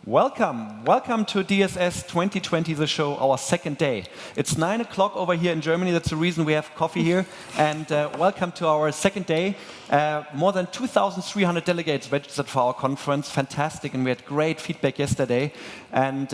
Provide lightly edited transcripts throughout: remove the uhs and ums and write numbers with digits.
Welcome to DSS 2020 The Show, our second day. It's 9 o'clock over here in Germany. That's the reason we have coffee here. And welcome to our second day. More than 2,300 delegates registered for our conference. Fantastic, and we had great feedback yesterday. And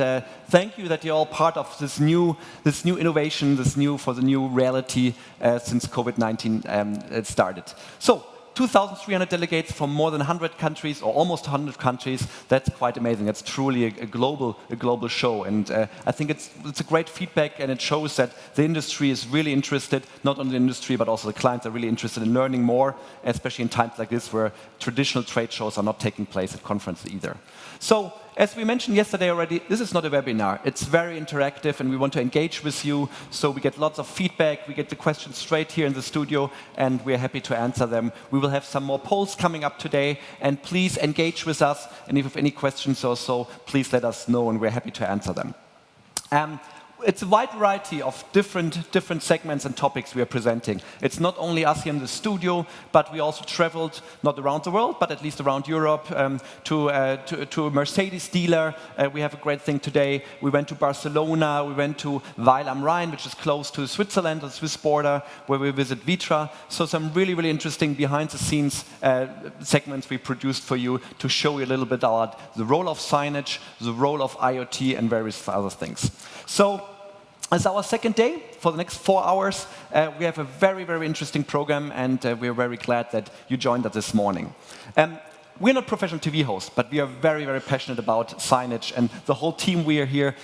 thank you that you're all part of this new innovation, for the new reality since COVID-19 started. So, 2,300 delegates from more than 100 countries, or almost 100 countries. That's quite amazing. It's truly a global show. And I think it's a great feedback, and it shows that the industry is really interested, not only the industry, but also the clients are really interested in learning more, especially in times like this where traditional trade shows are not taking place at conferences either. So, as we mentioned yesterday already, this is not a webinar. It's very interactive, and we want to engage with you, so we get lots of feedback. We get the questions straight here in the studio, and we're happy to answer them. We will have some more polls coming up today, and please engage with us, and if you have any questions or so, please let us know, and we're happy to answer them. It's a wide variety of different segments and topics we are presenting. It's not only us here in the studio, but we also traveled, not around the world, but at least around Europe, to a Mercedes dealer. We have a great thing today. We went to Barcelona, we went to Weil am Rhein, which is close to Switzerland, the Swiss border, where we visit Vitra. So some really interesting behind-the-scenes segments we produced for you to show you a little bit about the role of signage, the role of IoT, and various other things. So, as our second day, for the next 4 hours, we have a very interesting program, and we're very glad that you joined us this morning. We're not professional TV hosts, but we are very passionate about signage, and the whole team we are here,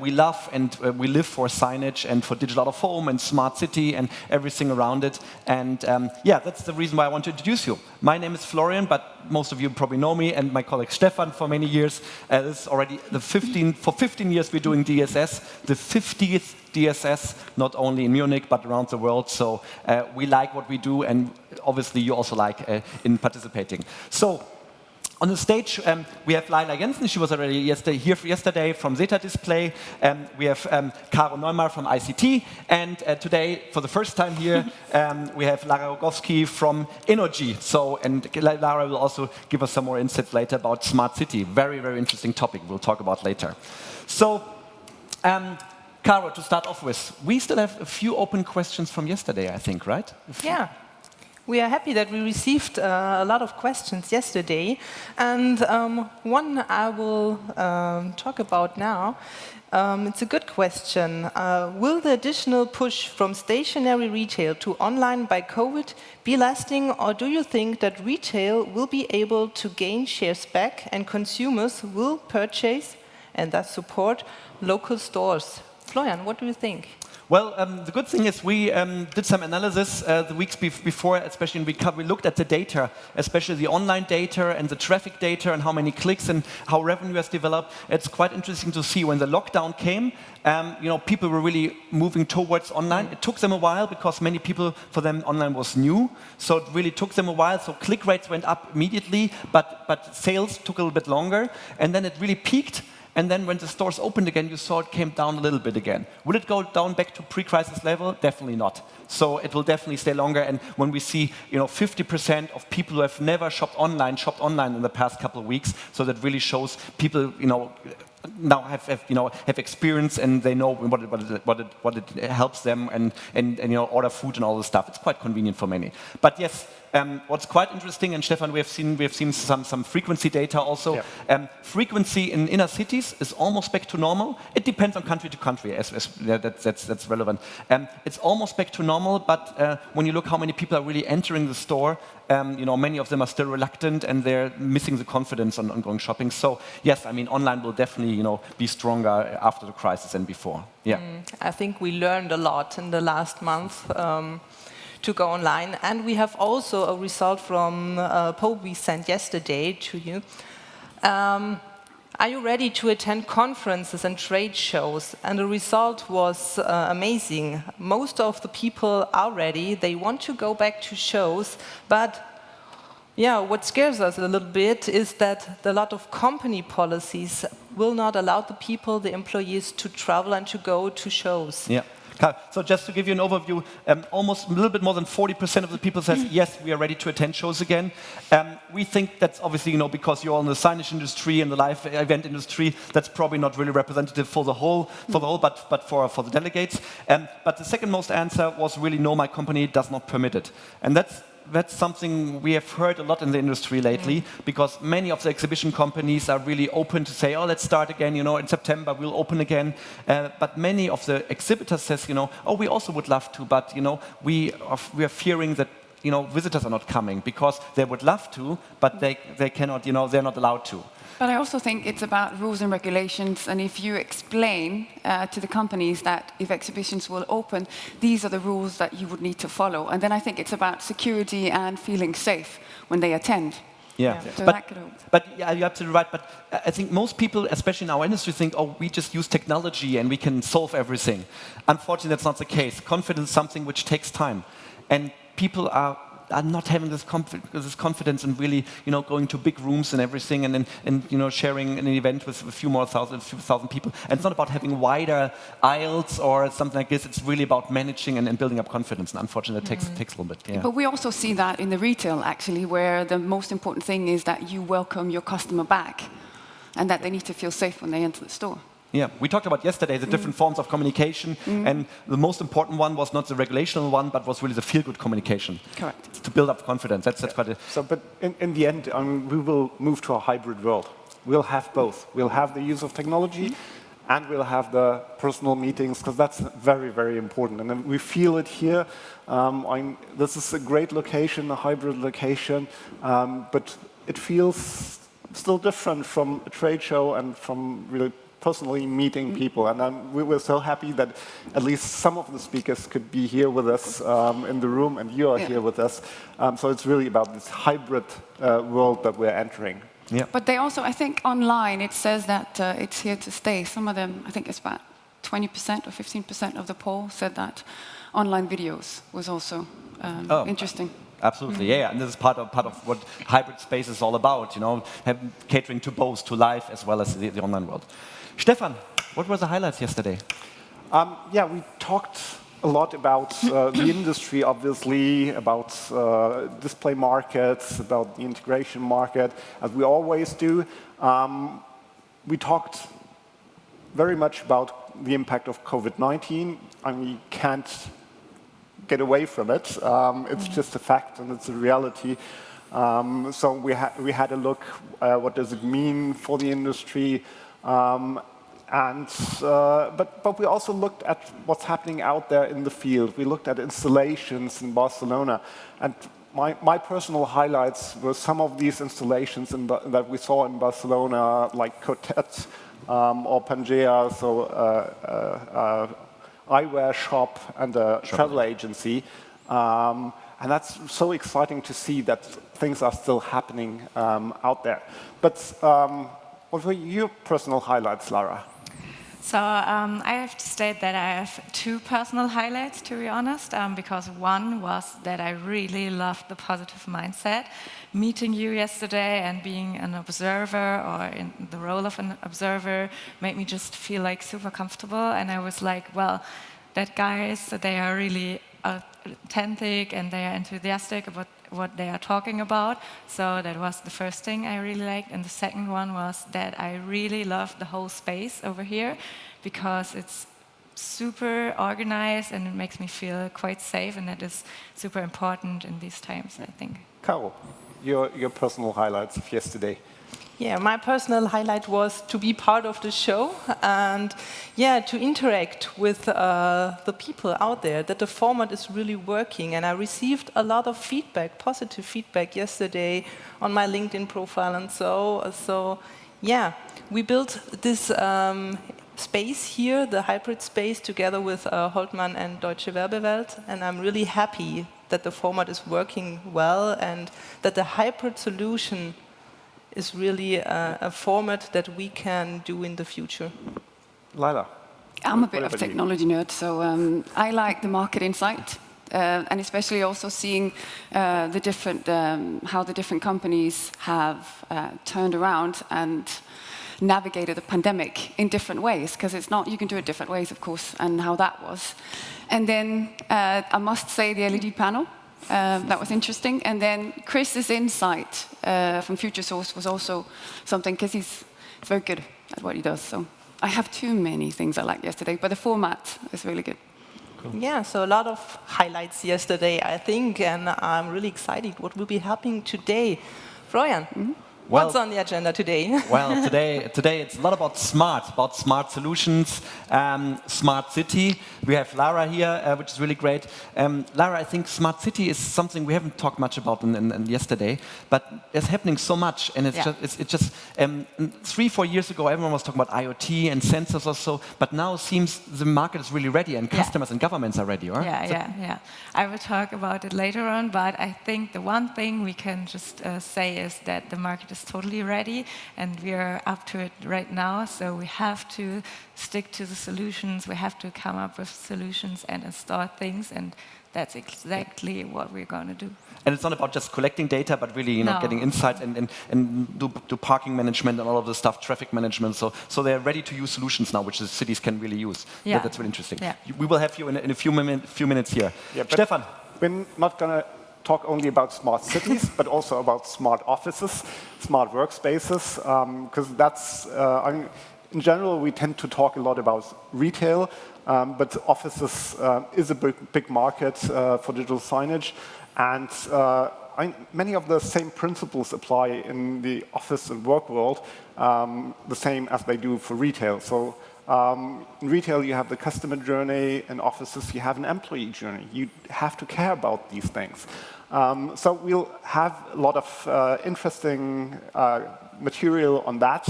we love and we live for signage and for digital out of home and smart city and everything around it. And yeah, that's the reason why I want to introduce you. My name is Florian, but most of you probably know me, and my colleague Stefan for many years. This is already for 15 years we're doing DSS, the 50th DSS, not only in Munich, but around the world. So we like what we do, and obviously you also like in participating. So, on the stage, we have Laila Jensen. She was already here yesterday from Zeta Display. We have Caro Neumar from ICT. And today, for the first time here, we have Lara Rogowski from Innogy. So, and Lara will also give us some more insights later about smart city. Very interesting topic we'll talk about later. So, Caro, to start off with, we still have a few open questions from yesterday, I think, right? Yeah. We are happy that we received a lot of questions yesterday, and one I will talk about now. It's a good question. Will the additional push from stationary retail to online by COVID be lasting, or do you think that retail will be able to gain shares back and consumers will purchase and thus support local stores? Florian, what do you think? Well, the good thing is we did some analysis the weeks before, especially we looked at the data, especially the online data and the traffic data and how many clicks and how revenue has developed. It's quite interesting to see when the lockdown came, people were really moving towards online. It took them a while because many people, for them, online was new. So it really took them a while. So click rates went up immediately, but sales took a little bit longer. And then it really peaked. And then when the stores opened again, you saw it came down a little bit again. Will it go down back to pre-crisis level? Definitely not. So it will definitely stay longer. And when we see 50% of people who have never shopped online in the past couple of weeks, so that really shows people now have experience, and they know what it helps them and order food and all this stuff. It's quite convenient for many. But yes, what's quite interesting, and Stefan, we have seen some frequency data also. Yeah. Frequency in inner cities is almost back to normal. It depends on country to country. That's relevant. It's almost back to normal, but when you look how many people are really entering the store, many of them are still reluctant and they're missing the confidence on going shopping. So yes, I mean online will definitely be stronger after the crisis than before. Yeah. I think we learned a lot in the last month. To go online, and we have also a result from a poll we sent yesterday to you. Are you ready to attend conferences and trade shows? And the result was amazing. Most of the people are ready. They want to go back to shows, but yeah, what scares us a little bit is that a lot of company policies will not allow the people, the employees, to travel and to go to shows. Yeah. So just to give you an overview, almost a little bit more than 40% of the people says, yes, we are ready to attend shows again. We think that's obviously, because you're in the signage industry and the live event industry, that's probably not really representative for the whole, but for the delegates. But the second most answer was really, no, my company does not permit it. And that's something we have heard a lot in the industry lately, because many of the exhibition companies are really open to say, oh, let's start again, in September we'll open again. But many of the exhibitors says, oh, we also would love to, but we are fearing that visitors are not coming because they would love to, but they cannot, they're not allowed to. But I also think it's about rules and regulations, and if you explain to the companies that if exhibitions will open, these are the rules that you would need to follow. And then I think it's about security and feeling safe when they attend. Yeah, so but yeah, you're absolutely right. But I think most people, especially in our industry, think, oh, we just use technology and we can solve everything. Unfortunately, that's not the case. Confidence is something which takes time. And people are not having this confidence in really, going to big rooms and everything, and sharing an event with a few thousand people. And it's not about having wider aisles or something like this. It's really about managing and building up confidence. And unfortunately, that takes a little bit. Yeah. But we also see that in the retail, actually, where the most important thing is that you welcome your customer back, and that they need to feel safe when they enter the store. Yeah, we talked about yesterday the different forms of communication, and the most important one was not the regulational one, but was really the feel-good communication. Correct. To build up confidence. That's quite a... So, but in the end, we will move to a hybrid world. We'll have both. We'll have the use of technology, and we'll have the personal meetings, because that's very, very important. And then we feel it here. This is a great location, a hybrid location, but it feels still different from a trade show and from really personally meeting people. And we were so happy that at least some of the speakers could be here with us in the room, and you are here with us. So it's really about this hybrid world that we're entering. Yeah. But they also, I think online, it says that it's here to stay. Some of them, I think it's about 20% or 15% of the poll said that online videos was also interesting. Absolutely, yeah, and this is part of what hybrid space is all about, catering to both, to live as well as the online world. Stefan, what were the highlights yesterday? Yeah, we talked a lot about the industry, obviously, about display markets, about the integration market, as we always do. We talked very much about the impact of COVID-19, and we can't get away from it. It's just a fact, and it's a reality. So we had a look what does it mean for the industry, but we also looked at what's happening out there in the field. We looked at installations in Barcelona, and my personal highlights were some of these installations that we saw in Barcelona, like Cotet or Pangea, so eyewear shop and a travel agency. And that's so exciting to see that things are still happening out there. But what were your personal highlights, Lara? So I have to state that I have two personal highlights, to be honest, because one was that I really loved the positive mindset. Meeting you yesterday and being an observer, or in the role of an observer, made me just feel like super comfortable. And I was like, well, that guys, they are really authentic and they are enthusiastic about what they are talking about. So that was the first thing I really liked. And the second one was that I really loved the whole space over here, because it's super organized and it makes me feel quite safe, and that is super important in these times, I think. Caro, your personal highlights of yesterday. Yeah, my personal highlight was to be part of the show and to interact with the people out there, that the format is really working. And I received a lot of feedback, positive feedback yesterday on my LinkedIn profile and so yeah, we built this space here, the hybrid space, together with Holtmann and Deutsche Werbewelt, and I'm really happy that the format is working well and that the hybrid solution is really a format that we can do in the future. Lila? I'm a bit of a technology nerd, so I like the market insight, and especially also seeing the different, how the different companies have turned around and navigated the pandemic in different ways, because it's not, you can do it different ways, of course, and how that was. And then I must say the LED panel, that was interesting. And then Chris's insight from FutureSource was also something, because he's very good at what he does. So I have too many things I liked yesterday, but the format is really good. Cool. Yeah, so a lot of highlights yesterday, I think, and I'm really excited what will be happening today. Florian, what's on the agenda today? Well, today it's a lot about smart solutions, smart city. We have Lara here, which is really great. Lara, I think smart city is something we haven't talked much about in yesterday, but it's happening so much, and it's just 3-4 years ago, everyone was talking about IoT and sensors or so, but now it seems the market is really ready, and customers and governments are ready, right? Yeah. I will talk about it later on, but I think the one thing we can just say is that the market is totally ready, and we are up to it right now. So we have to stick to the solutions. We have to come up with solutions and install things, and that's exactly what we're going to do. And it's not about just collecting data, but really, getting insights and do parking management and all of the stuff, traffic management. So they're ready to use solutions now, which the cities can really use. Yeah. That's really interesting. Yeah. We will have you in a few minutes here. Yeah, Stefan. We're not going to talk only about smart cities, but also about smart offices, smart workspaces, because that's, in general, we tend to talk a lot about retail, but offices is a big market for digital signage, and many of the same principles apply in the office and work world, the same as they do for retail. So in retail, you have the customer journey. In offices, you have an employee journey. You have to care about these things. So we'll have a lot of interesting material on that.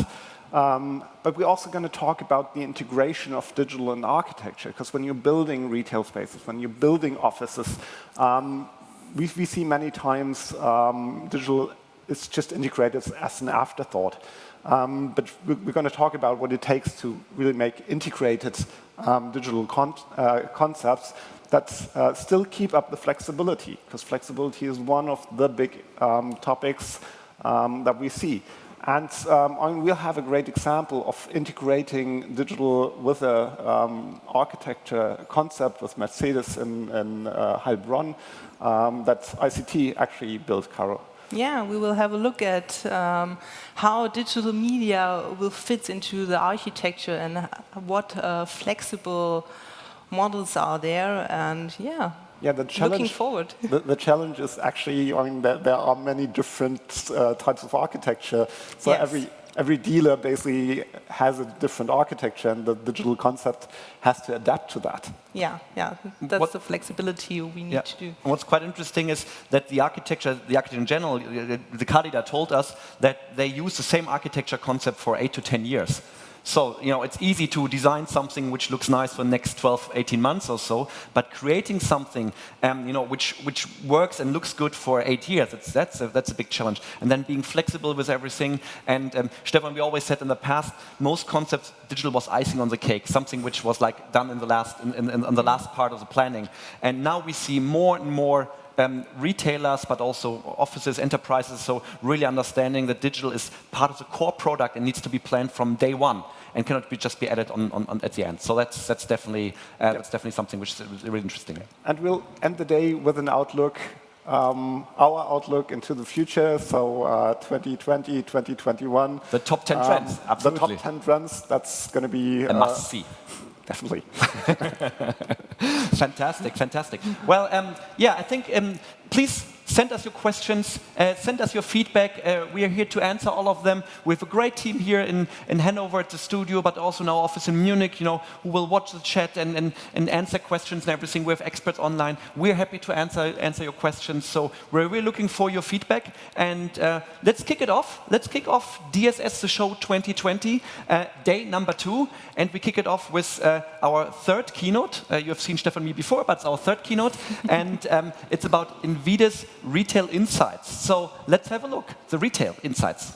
But we're also going to talk about the integration of digital and architecture, because when you're building retail spaces, when you're building offices, we see many times digital is just integrated as an afterthought. But we're going to talk about what it takes to really make integrated digital concepts that still keep up the flexibility, because flexibility is one of the big topics that we see. And we'll have a great example of integrating digital with an architecture concept with Mercedes in Heilbronn that ICT actually built, Caro. Yeah, we will have a look at how digital media will fit into the architecture and what flexible models are there, and the challenge, looking forward. The challenge is actually, there are many different types of architecture. So every dealer basically has a different architecture, and the digital concept has to adapt to that. Yeah. That's the flexibility we need to do. And what's quite interesting is that the architecture in general, the car leader told us that they use the same architecture concept for 8 to 10 years. So, it's easy to design something which looks nice for the next 12, 18 months or so, but creating something, which works and looks good for 8 years, that's a big challenge. And then being flexible with everything. And Stefan, we always said in the past, most concepts, digital was icing on the cake, something which was like done in the last part of the planning. And now we see more and more retailers, but also offices, enterprises, so really understanding that digital is part of the core product and needs to be planned from day one and cannot just be added on at the end. So that's definitely something which is really interesting. And we'll end the day with an outlook, our outlook into the future. So 2020, 2021. The top 10 trends. Absolutely. The top 10 trends. That's going to be a must see. Definitely. Fantastic. Well, I think please send us your questions, send us your feedback. We are here to answer all of them. We have a great team here in Hanover at the studio, but also in our office in Munich, who will watch the chat and answer questions and everything. We have experts online. We're happy to answer your questions. So we're really looking for your feedback. And let's kick it off. Let's kick off DSS The Show 2020, day number 2. And we kick it off with our third keynote. You have seen Stefan and me before, but it's our third keynote. And it's about Invida's retail insights. So let's have a look, the retail insights.